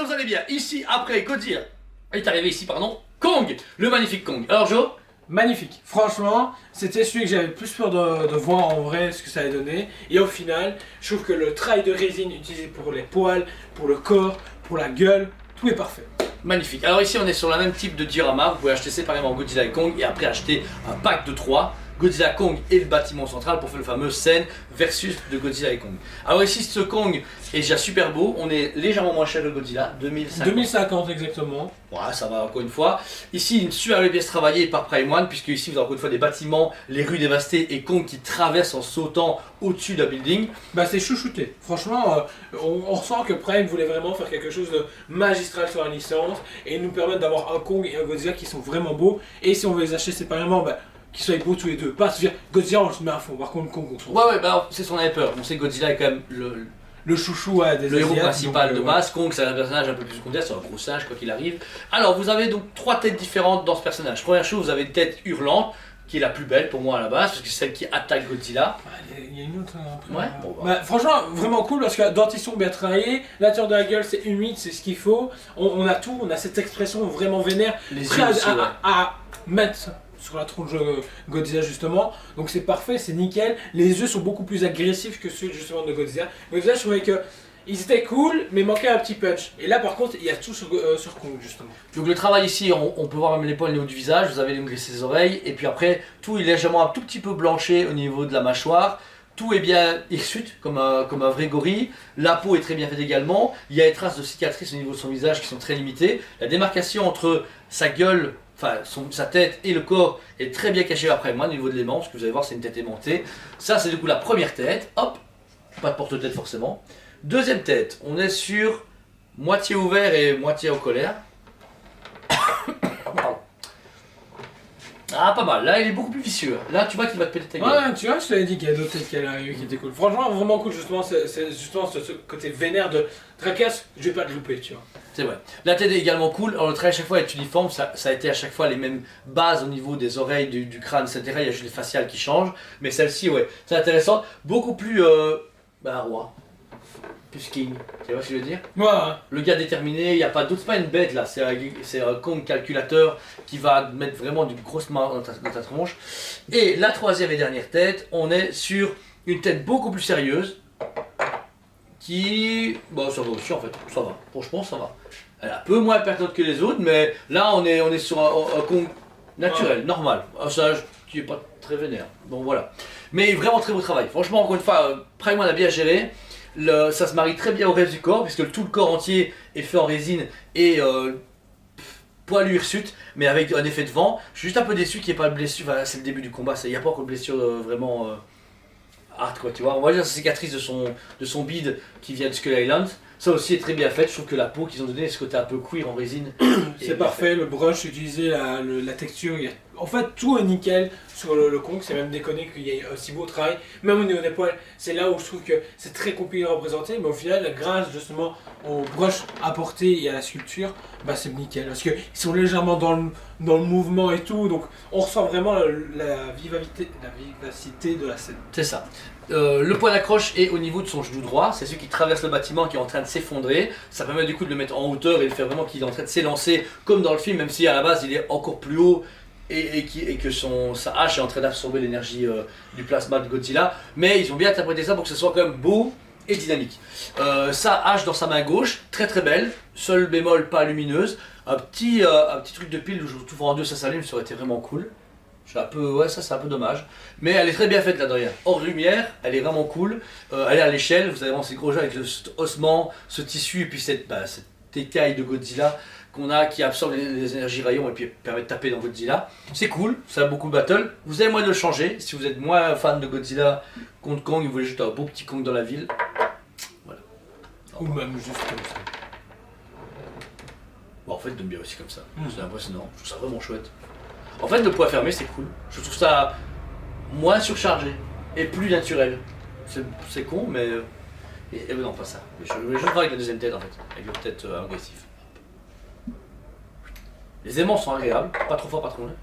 vous allez bien. Ici, après Godzilla, est arrivé ici, pardon, Kong, le magnifique Kong. Alors Joe? Magnifique. Franchement, c'était celui que j'avais le plus peur de voir en vrai ce que ça allait donner. Et au final, je trouve que le trail de résine utilisé pour les poils, pour le corps, pour la gueule, tout est parfait. Magnifique. Alors ici, on est sur le même type de diorama. Vous pouvez acheter séparément Godzilla et Kong et après acheter un pack de 3. Godzilla, Kong et le bâtiment central pour faire le fameux scène versus de Godzilla et Kong. Alors ici, ce Kong est déjà super beau. On est légèrement moins cher que Godzilla, 2050. 2050 exactement. Ouais, ça va encore une fois. Ici, une superbe pièce travaillée par Prime One, puisque ici, vous avez encore une fois des bâtiments, les rues dévastées et Kong qui traverse en sautant au-dessus d'un building. Bah c'est chouchouté. Franchement, on ressent que Prime voulait vraiment faire quelque chose de magistral sur la licence et nous permettre d'avoir un Kong et un Godzilla qui sont vraiment beaux. Et si on veut les acheter séparément, bah, qu'ils soient beaux tous les deux. Pas se dire Godzilla on se met à fond, par contre Kong on s'en fout. Ouais, bah c'est son avait peur. On sait que Godzilla est quand même Le chouchou des le héros Asiates, principal donc, de base. Kong, c'est un personnage un peu plus secondaire, c'est un gros singe quoi qu'il arrive. Alors, vous avez donc 3 têtes différentes dans ce personnage. Première chose, vous avez une tête hurlante, qui est la plus belle pour moi à la base, parce que c'est celle qui attaque Godzilla. Il y a une autre après. Ouais, bon, bah. Bah, franchement, vraiment cool parce que dentition bien travaillée, la de la gueule c'est humide, c'est ce qu'il faut. On a tout, on a cette expression vraiment vénère, Les prêt yeux aussi, ouais. à mettre sur la tronche de Godzilla justement. Donc c'est parfait, c'est nickel. Les yeux sont beaucoup plus agressifs que ceux justement de Godzilla. Godzilla, je trouvais que ils étaient cool, mais manquait un petit punch. Et là par contre, il y a tout sur Kong justement. Donc le travail ici, on peut voir même les poils au niveau du visage, vous avez ses oreilles, et puis après, tout est légèrement un tout petit peu blanché au niveau de la mâchoire. Tout est bien hirsute, comme un vrai gorille. La peau est très bien faite également. Il y a des traces de cicatrices au niveau de son visage qui sont très limitées. La démarcation entre sa gueule, enfin sa tête et le corps est très bien cachée après moi au niveau de l'aimant, parce que vous allez voir c'est une tête aimantée. Ça c'est du coup la première tête, hop, pas de porte-tête forcément. Deuxième tête, on est sur moitié ouvert et moitié en colère. Ah pas mal, là il est beaucoup plus vicieux. Là tu vois qu'il va te péter ta gueule. Ouais, tu vois, je t'avais dit qu'il y a d'autres têtes qui allaient arriver qui étaient cool. Franchement, vraiment cool, justement, c'est justement ce côté vénère de Tracasse, je vais pas te louper, tu vois. C'est vrai. La tête est également cool. Alors le trait à chaque fois est uniforme, ça a été à chaque fois les mêmes bases au niveau des oreilles, du crâne, etc. Il y a juste les faciales qui changent. Mais celle-ci, ouais, c'est intéressant. Beaucoup plus roi. Plus king. Tu vois ce que je veux dire? Ouais. Le gars déterminé, il n'y a pas d'autre, c'est pas une bête là, c'est un Kong calculateur qui va mettre vraiment d'une grosse main dans ta tronche. Et la troisième et dernière tête, on est sur une tête beaucoup plus sérieuse qui... Bah ça va aussi en fait, ça va, franchement ça va. Elle est un peu moins pertinente que les autres, mais là on est sur un Kong naturel, normal, un sage qui est pas très vénère, donc voilà. Mais vraiment très beau travail, franchement encore une fois, Prime One a bien géré. Ça se marie très bien au reste du corps, puisque tout le corps entier est fait en résine et poilu hirsute, mais avec un effet de vent. Je suis juste un peu déçu qu'il n'y ait pas de blessure, enfin, c'est le début du combat, il n'y a pas encore de blessure vraiment hard quoi, tu vois. On va dire la cicatrice de son bide qui vient de Skull Island, ça aussi est très bien fait, je trouve que la peau qu'ils ont donné, ce côté un peu cuir en résine. C'est parfait, le brush utilisé, la texture, en fait tout est nickel sur le Kong, c'est même déconné qu'il y ait un si beau travail, même au niveau des poils, c'est là où je trouve que c'est très compliqué à représenter, mais au final, grâce justement au brush apporté et à la sculpture, bah c'est nickel, parce qu'ils sont légèrement dans le mouvement et tout, donc on ressent vraiment la vivacité de la scène. C'est ça. Le point d'accroche est au niveau de son genou droit, c'est celui qui traverse le bâtiment qui est en train de s'effondrer. Ça permet du coup de le mettre en hauteur et de faire vraiment qu'il est en train de s'élancer comme dans le film, même si à la base il est encore plus haut et que sa hache est en train d'absorber l'énergie du plasma de Godzilla. Mais ils ont bien interprété ça pour que ce soit quand même beau et dynamique. Sa hache dans sa main gauche, très très belle, seul bémol pas lumineuse. Un petit truc de pile où je tout en deux ça s'allume, ça aurait été vraiment cool. Ouais, ça c'est un peu dommage. Mais elle est très bien faite là derrière. Hors lumière, elle est vraiment cool. Elle est à l'échelle, vous avez vraiment ces gros jeux avec cet ossement, ce tissu et puis cette écaille de Godzilla qu'on a qui absorbe les énergies rayons et puis permet de taper dans Godzilla. C'est cool, ça a beaucoup de battle. Vous avez moyen de le changer. Si vous êtes moins fan de Godzilla contre Kong, vous voulez juste un beau petit Kong dans la ville. Voilà. Ou même juste comme ça. Bon, en fait, j'aime bien aussi comme ça. C'est impressionnant, je trouve ça vraiment chouette. En fait, le poids fermé, c'est cool. Je trouve ça moins surchargé et plus naturel. C'est con, mais... non, pas ça. Je voulais juste voir avec la deuxième tête, en fait. Avec le tête agressif. Les aimants sont agréables. Pas trop fort, pas trop loin.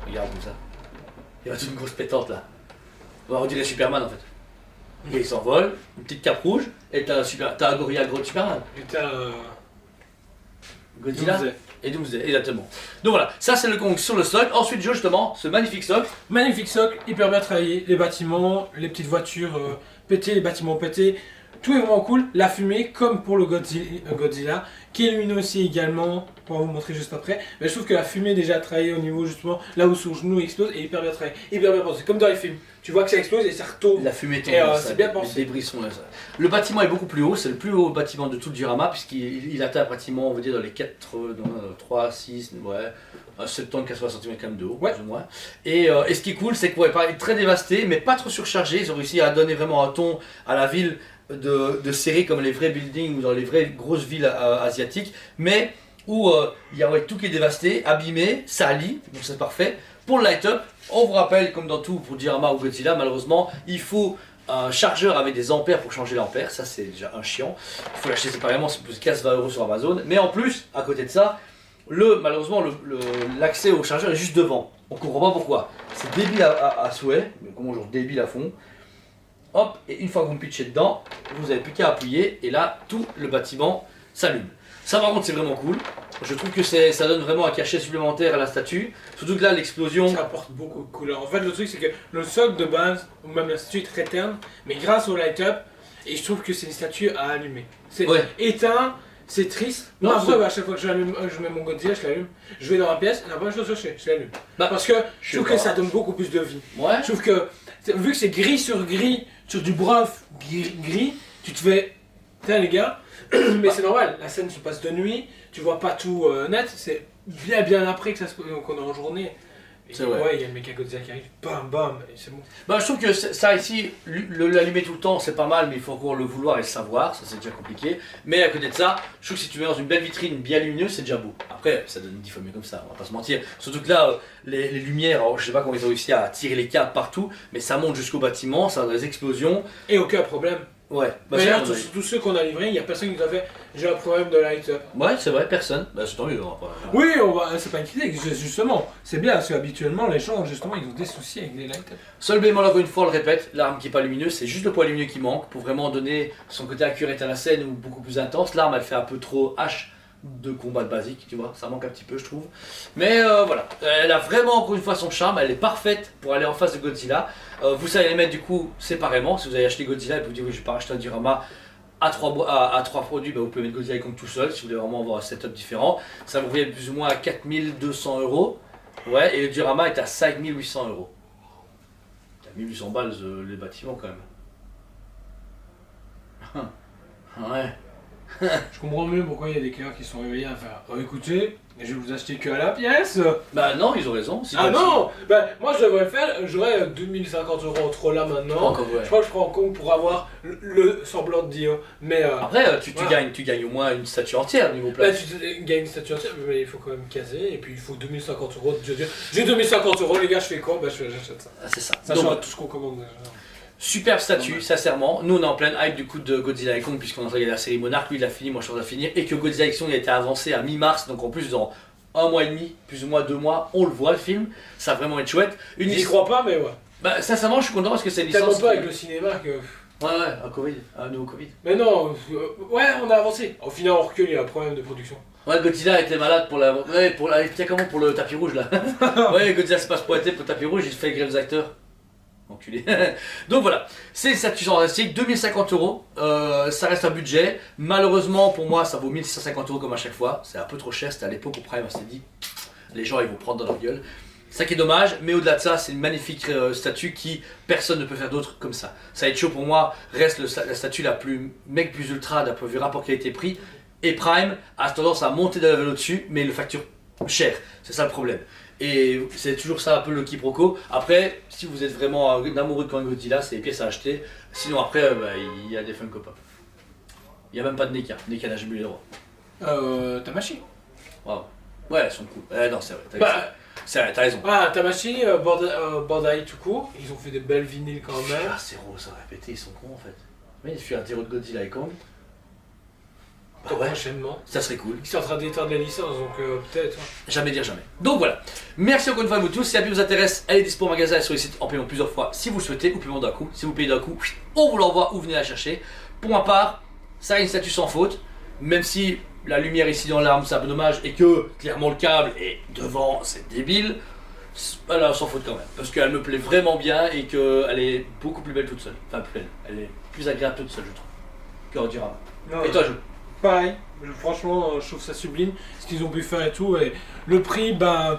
Regarde comme ça. Il y a toute une grosse pétante, là. On dirait Superman, en fait. Et il s'envole, une petite cape rouge, et t'as un gorilla gros de Superman. Et t'as Godzilla Doomsday. et Doomsday, exactement. Donc voilà, ça c'est le Kong sur le socle. Ensuite, Joe, justement, ce magnifique socle. Magnifique socle, hyper bien travaillé. Les bâtiments, les petites voitures pétées, les bâtiments pétés. Tout est vraiment cool. La fumée, comme pour le Godzilla, qui est lumineux aussi également. On va vous montrer juste après. Mais je trouve que la fumée déjà travaillée au niveau justement là où son genou explose est hyper bien travaillé, hyper bien pensé. Comme dans les films. Tu vois que ça explose et ça retombe. La fumée tombe, Et, ça, c'est bien pensé. les débris sont là. Ça. Le bâtiment est beaucoup plus haut, c'est le plus haut bâtiment de tout le diorama, puisqu'il atteint pratiquement, on va dire, dans les 3, 6, ouais, 70-80 cm quand même de haut, Ouais. plus ou moins. Et ce qui est cool, c'est qu'il est très dévasté, mais pas trop surchargé. Ils ont réussi à donner vraiment un ton à la ville de série comme les vrais buildings ou dans les vraies grosses villes asiatiques, mais où il y a tout qui est dévasté, abîmé, sali, donc c'est parfait. Pour le light-up, on vous rappelle, comme dans tout pour Diorama ou Godzilla, malheureusement, il faut un chargeur avec des ampères pour changer l'ampère, ça c'est déjà un chiant. Il faut l'acheter séparément, c'est plus de 15-20 € sur Amazon. Mais en plus, à côté de ça, malheureusement, l'accès au chargeur est juste devant. On comprend pas pourquoi. C'est débile à souhait, mais comment genre débile à fond. Hop, et une fois que vous me pitchez dedans, vous n'avez plus qu'à appuyer, et là, tout le bâtiment s'allume. Ça par contre c'est vraiment cool. Je trouve que ça donne vraiment un cachet supplémentaire à la statue. Surtout que là l'explosion... Ça apporte beaucoup de couleurs. En fait le truc c'est que le socle de base, ou même la statue est très terne, mais grâce au light-up, et je trouve que c'est une statue à allumer. C'est éteint, c'est triste. Non, Moi après, à chaque fois que je mets mon Godzilla, je l'allume. Je vais dans ma pièce, et après je le chercher, je l'allume. Parce que je trouve que ça donne beaucoup plus de vie. Ouais. Je trouve que, vu que c'est gris, sur du brun gris, tu te fais... Tiens les gars, mais c'est normal, la scène se passe de nuit, tu vois pas tout net, c'est bien après que qu'on est en journée. C'est vrai. Ouais, il y a le méca Godzilla qui arrive, bam bam, et c'est bon. Bah, je trouve que ça ici, l'allumer tout le temps c'est pas mal, mais il faut encore le vouloir et le savoir, ça c'est déjà compliqué. Mais à côté de ça, je trouve que si tu mets dans une belle vitrine bien lumineuse, c'est déjà beau. Après, ça donne 10 fois mieux comme ça, on va pas se mentir. Surtout que là, les lumières, alors, je sais pas comment ils ont réussi à tirer les câbles partout, mais ça monte jusqu'au bâtiment, ça a des explosions. Et aucun problème. Ouais. Bah, D'ailleurs, tous ceux qu'on a livrés, il n'y a personne qui nous a fait j'ai un problème de light-up. Ouais, c'est vrai, personne. Bah, c'est tant mieux. Oui, c'est pas une critique, justement. C'est bien, parce qu'habituellement, les gens, justement, ils ont des soucis avec les light-up. Seul bémol, encore une fois, on le répète, l'arme qui est pas lumineuse, c'est juste le point lumineux qui manque pour vraiment donner son côté accurate à la scène ou beaucoup plus intense. L'arme, elle fait un peu trop H de combat basique, tu vois, ça manque un petit peu, je trouve. Mais voilà, elle a vraiment encore une fois son charme, elle est parfaite pour aller en face de Godzilla. Vous savez les mettre du coup séparément. Si vous avez acheté Godzilla et vous dites oui, je vais pas acheter un diorama à 3 produits, bah, vous pouvez mettre Godzilla comme tout seul si vous voulez vraiment avoir un setup différent. Ça vous revient plus ou moins à 4200 €. Ouais, et le diorama est à 5800 €. T'as 1800 balles les bâtiments quand même. Ouais. Je comprends mieux pourquoi il y a des clients qui sont réveillés à faire oh, écoutez, je vais vous acheter que à la pièce. Bah non, ils ont raison. Ah non, bah moi je devrais faire, j'aurais 2050 € en trop là maintenant. Encore, ouais. Je crois que je prends en compte pour avoir le semblant de Dio. Mais après, tu voilà. gagnes au moins une statue entière niveau Là, place. tu gagnes une statue entière, mais il faut quand même caser, et puis il faut 2050 €. Je veux dire, j'ai 2050 €, les gars, je fais quoi? Bah j'achète ça. Ah, c'est ça. Ça Donc, change tout ce qu'on commande déjà. superbe statue, sincèrement. Nous on est en pleine hype du coup de Godzilla et Kong puisqu'on a regardé la série Monarch, lui il a fini, moi je suis en train de finir. Et que Godzilla X Kong a été avancé à mi-mars, donc en plus dans 1 mois et demi, plus ou moins 2 mois, on le voit le film. Ça va vraiment être chouette. J'y crois pas, mais ouais. Bah sincèrement je suis content parce que c'est une Tellement licence. pas avec le cinéma que. Ouais, un Covid, un nouveau Covid. Mais non, ouais, on a avancé. Au final, on recule, il y a un problème de production. Ouais, Godzilla était malade pour la. Ouais, tiens, comment pour le tapis rouge là. Ouais, Godzilla se passe pour être pour le tapis rouge, il fait grève des acteurs. Enculé. Donc voilà, c'est une statue fantastique, 2050 €, ça reste un budget. Malheureusement pour moi ça vaut 1650 € comme à chaque fois, c'est un peu trop cher, c'était à l'époque où Prime on s'est dit les gens ils vont prendre dans leur gueule. Ça qui est dommage, mais au-delà de ça c'est une magnifique statue qui personne ne peut faire d'autre comme ça. Ça va être chaud pour moi, reste la statue la plus mec plus ultra d'un point de vue rapport qualité-prix. Et Prime a tendance à monter de level au-dessus, mais il le facture cher, c'est ça le problème. Et c'est toujours ça un peu le quiproquo. Après, si vous êtes vraiment un amoureux de Kong Godzilla, c'est les pièces à acheter. Sinon après, bah, il y a des Funko Pop. Il n'y a même pas de NECA, NECA n'a jamais eu les droits. Tamashi. Waouh. Ouais, elles sont cool. Non, c'est vrai, Bah, t'as raison. ah, Tamashi, Bandai tout court, ils ont fait des belles vinyles quand même. Ah, c'est rose, ça va répéter, ils sont cons en fait. Mais il fait un zéro de Godzilla et Kong. Bah ouais, Prochainement. ça serait cool. Ils sont en train d'éteindre les licences, donc peut-être. Jamais dire jamais. Donc voilà. Merci encore une fois à vous tous. Si la pub vous intéresse, elle est dispo au magasin et sur le site en paiement plusieurs fois si vous le souhaitez ou paiement d'un coup. Si vous payez d'un coup, on vous l'envoie ou venez la chercher. Pour ma part, ça a une statue sans faute. Même si la lumière ici dans l'arme, c'est un peu dommage, et que clairement le câble est devant, c'est débile. Là, on s'en fout quand même, parce qu'elle me plaît vraiment bien et qu'elle est beaucoup plus belle toute seule. Enfin, plus belle, elle est plus agréable toute seule, je trouve. Que Diorama. Et toi, Pareil, franchement, je trouve ça sublime ce qu'ils ont pu faire et tout. Et le prix, ben,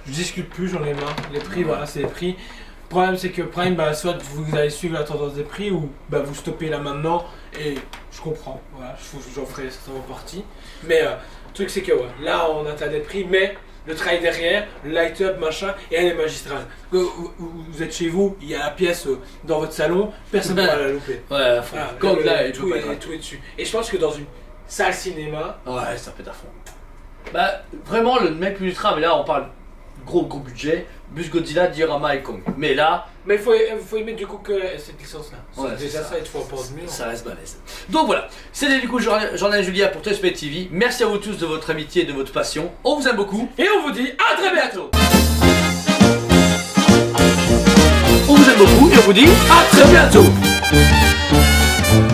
je discute plus, j'en ai marre. Les prix, voilà, c'est les prix. Le problème, c'est que Prime, bah, soit vous allez suivre la tendance des prix ou bah, vous stoppez là maintenant. Et je comprends, voilà, j'en ferai certainement partie. Mais le truc, c'est que ouais, là, on atteint des prix, mais le travail derrière, le light-up, machin, et elle est magistrale. Vous êtes chez vous, il y a la pièce dans votre salon, personne ne pourra la louper. Ouais, comme là, et tout est dessus. Et je pense que dans une salle cinéma. Ouais, ça pète à fond. Bah, vraiment, le mec plus ultra, mais là, on parle gros budget, Bus Godzilla, Diorama et Kong. Mais là. Mais il faut y mettre du coup que cette licence-là. Ouais, déjà ça, il faut en penser mieux. Ça reste balèze. Donc voilà, c'était du coup Jordan et Julia pour TSP TV. Merci à vous tous de votre amitié et de votre passion. On vous aime beaucoup. Et on vous dit à très bientôt. On vous aime beaucoup et on vous dit à très bientôt.